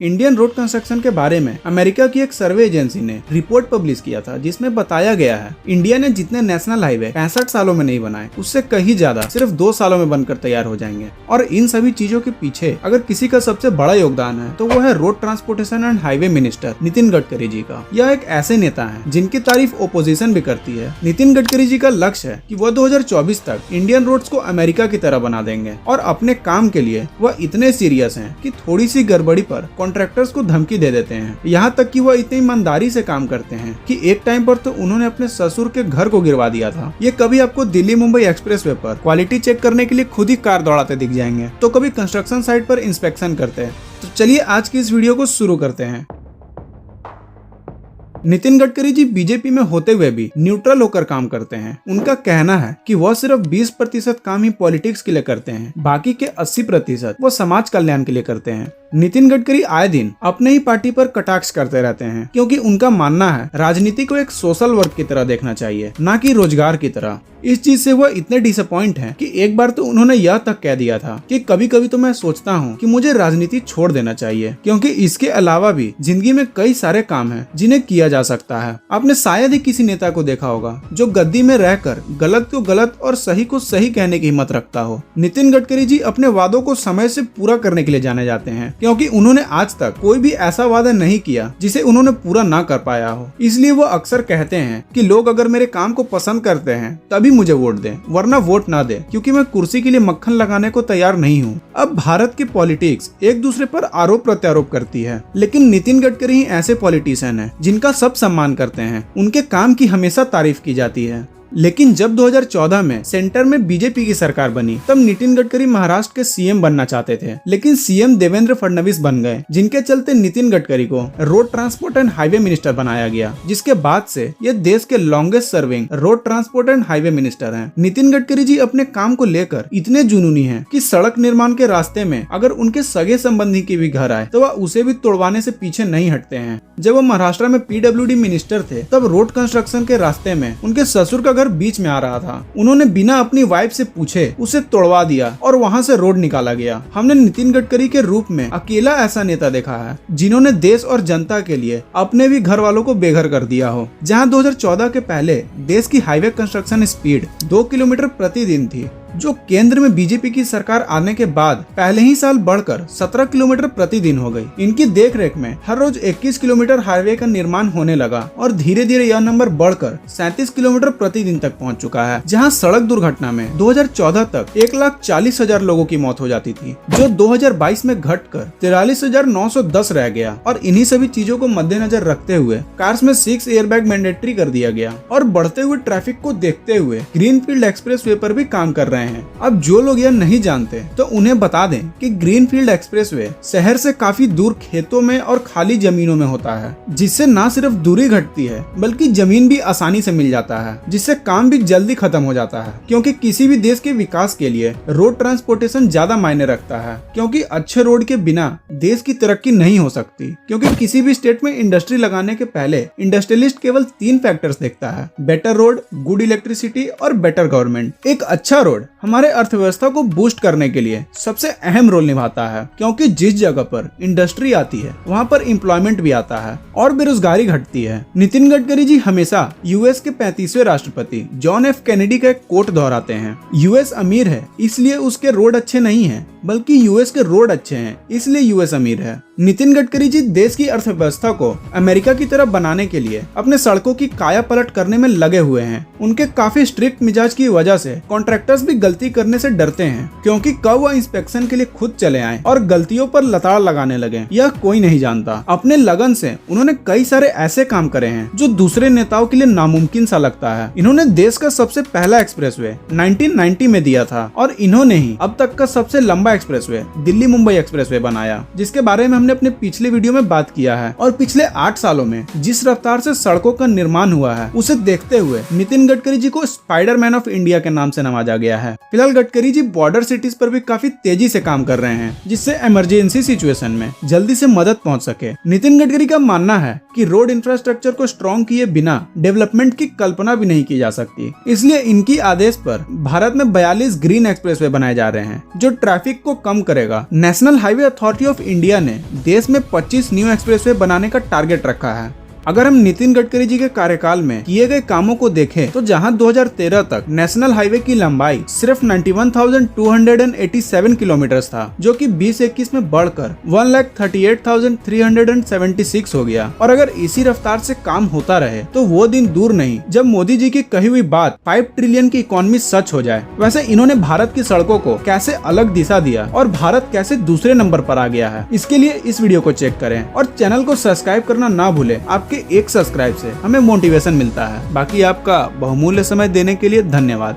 Indian road construction के बारे में अमेरिका की एक सर्वे एजेंसी ने रिपोर्ट पब्लिश किया था, जिसमें बताया गया है इंडिया ने जितने नेशनल हाईवे 65 सालों में नहीं बनाए, उससे कहीं ज्यादा सिर्फ 2 सालों में बनकर तैयार हो जाएंगे। और इन सभी चीजों के पीछे अगर किसी का सबसे बड़ा योगदान है तो वो है road transportation and highway minister Nitin Gadkari ji का। यह एक ऐसे नेता है जिनकी तारीफ ओपोजिशन भी करती है। नितिन गडकरी जी का लक्ष्य है कि वह 2024 तक इंडियन रोड्स को अमेरिका की तरह बना देंगे और अपने काम के लिए वह इतने सीरियस हैं कि थोड़ी सी गड़बड़ी पर कॉन्ट्रैक्टर्स को धमकी दे देते हैं। यहाँ तक कि वह इतनी ईमानदारी से काम करते हैं कि एक टाइम पर तो उन्होंने अपने ससुर के घर को गिरवा दिया था। ये कभी आपको दिल्ली मुंबई एक्सप्रेसवे पर क्वालिटी चेक करने के लिए खुद ही कार दौड़ाते दिख जाएंगे, तो कभी कंस्ट्रक्शन साइट पर इंस्पेक्शन करते हैं। तो चलिए आज की इस वीडियो को शुरू करते हैं। नितिन गडकरी जी बीजेपी में होते हुए भी न्यूट्रल होकर काम करते हैं। उनका कहना है कि वह सिर्फ 20% काम ही पॉलिटिक्स के लिए करते हैं, बाकी के 80% वो समाज कल्याण के लिए करते हैं। नितिन गडकरी आए दिन अपने ही पार्टी पर कटाक्ष करते रहते हैं, क्योंकि उनका मानना है राजनीति को एक सोशल वर्क की तरह देखना चाहिए, ना कि रोजगार की तरह। इस चीज से वह इतने डिसअपॉइंट हैं कि एक बार तो उन्होंने यह तक कह दिया था कि कभी कभी तो मैं सोचता हूँ कि मुझे राजनीति छोड़ देना चाहिए, क्योंकि इसके अलावा भी जिंदगी में कई सारे काम हैं जिन्हें किया जा सकता है। आपने शायद ही किसी नेता को देखा होगा जो गद्दी में रहकर गलत को गलत और सही को सही कहने की हिम्मत रखता हो। नितिन गडकरी जी अपने वादों को समय से पूरा करने के लिए जाने जाते हैं, क्योंकि उन्होंने आज तक कोई भी ऐसा वादा नहीं किया जिसे उन्होंने पूरा ना कर पाया हो। इसलिए वो अक्सर कहते हैं कि लोग अगर मेरे काम को पसंद करते हैं तभी मुझे वोट दें, वरना वोट ना दें, क्योंकि मैं कुर्सी के लिए मक्खन लगाने को तैयार नहीं हूँ। अब भारत की पॉलिटिक्स एक दूसरे पर आरोप प्रत्यारोप करती है, लेकिन नितिन गडकरी ही ऐसे पॉलिटिशियन हैं जिनका सब सम्मान करते हैं। उनके काम की हमेशा तारीफ की जाती है। लेकिन जब 2014 में सेंटर में बीजेपी की सरकार बनी, तब नितिन गडकरी महाराष्ट्र के सीएम बनना चाहते थे, लेकिन सीएम देवेंद्र फडणवीस बन गए, जिनके चलते नितिन गडकरी को road transport and highway minister बनाया गया, जिसके बाद से ये देश के longest serving road transport and highway minister हैं। नितिन गडकरी जी अपने काम को लेकर इतने जुनूनी हैं कि सड़क निर्माण के रास्ते में अगर उनके सगे संबंधी की भी घर आए तो वह उसे भी तोड़वाने से पीछे नहीं हटते हैं। जब वो महाराष्ट्र में PWD मिनिस्टर थे, तब रोड कंस्ट्रक्शन के रास्ते में उनके ससुर का घर बीच में आ रहा था। उन्होंने बिना अपनी वाइफ से पूछे उसे तोड़वा दिया और वहां से रोड निकाला गया। हमने नितिन गडकरी के रूप में अकेला ऐसा नेता देखा है जिन्होंने देश और जनता के लिए अपने भी घर वालों को बेघर कर दिया हो। जहां 2014 के पहले देश की हाईवे कंस्ट्रक्शन स्पीड 2 किलोमीटर प्रतिदिन थी, जो केंद्र में बीजेपी की सरकार आने के बाद पहले ही साल बढ़कर 17 किलोमीटर प्रतिदिन हो गई। इनकी देखरेख में हर रोज 21 किलोमीटर हाईवे का निर्माण होने लगा और धीरे धीरे यह नंबर बढ़कर 37 किलोमीटर प्रतिदिन तक पहुंच चुका है। जहां सड़क दुर्घटना में 2014 तक 1,40,000 लोगों की मौत हो जाती थी, जो 2022 में घटकर 43,910 रह गया। और इन्हीं सभी चीजों को मद्देनजर रखते हुए कार्स में 6 एयरबैग मैंडेटरी कर दिया गया और बढ़ते हुए ट्रैफिक को देखते हुए ग्रीनफील्ड एक्सप्रेसवे पर भी काम कर रहे हैं। अब जो लोग यह नहीं जानते तो उन्हें बता दें कि ग्रीनफील्ड एक्सप्रेसवे शहर से काफी दूर खेतों में और खाली जमीनों में होता है, जिससे न सिर्फ दूरी घटती है बल्कि जमीन भी आसानी से मिल जाता है, जिससे काम भी जल्दी खत्म हो जाता है। क्योंकि किसी भी देश के विकास के लिए रोड ट्रांसपोर्टेशन ज्यादा मायने रखता है, क्योंकि अच्छे रोड के बिना देश की तरक्की नहीं हो सकती। क्योंकि किसी भी स्टेट में इंडस्ट्री लगाने के पहले इंडस्ट्रियलिस्ट केवल 3 फैक्टर्स देखता है: बेटर रोड, गुड इलेक्ट्रिसिटी और बेटर गवर्नमेंट। एक अच्छा रोड हमारे अर्थव्यवस्था को बूस्ट करने के लिए सबसे अहम रोल निभाता है, क्योंकि जिस जगह पर इंडस्ट्री आती है वहाँ पर एम्प्लॉयमेंट भी आता है और बेरोजगारी घटती है। नितिन गडकरी जी हमेशा यूएस के 35वें राष्ट्रपति जॉन एफ कैनेडी का एक कोट दोहराते हैं: यूएस अमीर है इसलिए उसके रोड अच्छे नहीं हैं, बल्कि यूएस के रोड अच्छे हैं इसलिए यूएस अमीर है। नितिन गडकरी जी देश की अर्थव्यवस्था को अमेरिका की तरह बनाने के लिए अपने सड़कों की काया पलट करने में लगे हुए हैं। उनके काफी स्ट्रिक्ट मिजाज की वजह से कॉन्ट्रैक्टर्स भी गलती करने से डरते हैं, क्योंकि कब वह इंस्पेक्शन के लिए खुद चले आए और गलतियों पर लताड़ लगाने लगे यह कोई नहीं जानता। अपने लगन से उन्होंने कई सारे ऐसे काम करे हैं जो दूसरे नेताओं के लिए नामुमकिन सा लगता है। इन्होंने देश का सबसे पहला एक्सप्रेसवे 1990 में दिया था और इन्होंने ही अब तक का सबसे लंबा एक्सप्रेसवे दिल्ली मुंबई एक्सप्रेसवे बनाया, जिसके बारे में हमने अपने पिछले वीडियो में बात किया है। और पिछले 8 सालों में जिस रफ्तार से सड़कों का निर्माण हुआ है, उसे देखते हुए नितिन गडकरी जी को स्पाइडरमैन ऑफ इंडिया के नाम से नवाजा गया है। फिलहाल गडकरी जी बॉर्डर सिटीज पर भी काफी तेजी से काम कर रहे हैं, जिससे इमरजेंसी सिचुएशन में जल्दी से मदद पहुंच सके। नितिन गडकरी का मानना है कि रोड इंफ्रास्ट्रक्चर को स्ट्रॉन्ग किए बिना डेवलपमेंट की कल्पना भी नहीं की जा सकती। इसलिए इनकी आदेश पर भारत में 42 ग्रीन एक्सप्रेसवे बनाए जा रहे हैं, जो ट्रैफिक ट्रैफिक को कम करेगा। National highway authority of India ने देश में 25 न्यू एक्सप्रेसवे बनाने का टारगेट रखा है। अगर हम नितिन गडकरी जी के कार्यकाल में किए गए कामों को देखें तो जहां 2013 तक नेशनल हाईवे की लंबाई सिर्फ 91,287 किलोमीटर था, जो कि 2021 में बढ़कर 1,38,376 हो गया। और अगर इसी रफ्तार से काम होता रहे तो वो दिन दूर नहीं जब मोदी जी की कही हुई बात 5 ट्रिलियन की इकोनॉमी सच हो जाए। वैसे इन्होंने भारत की सड़कों को कैसे अलग दिशा दिया और भारत कैसे दूसरे नंबर पर आ गया है, इसके लिए इस वीडियो को चेक करें और चैनल को सब्सक्राइब करना ना भूलें। आपके एक सब्सक्राइब से हमें मोटिवेशन मिलता है। बाकी आपका बहुमूल्य समय देने के लिए धन्यवाद।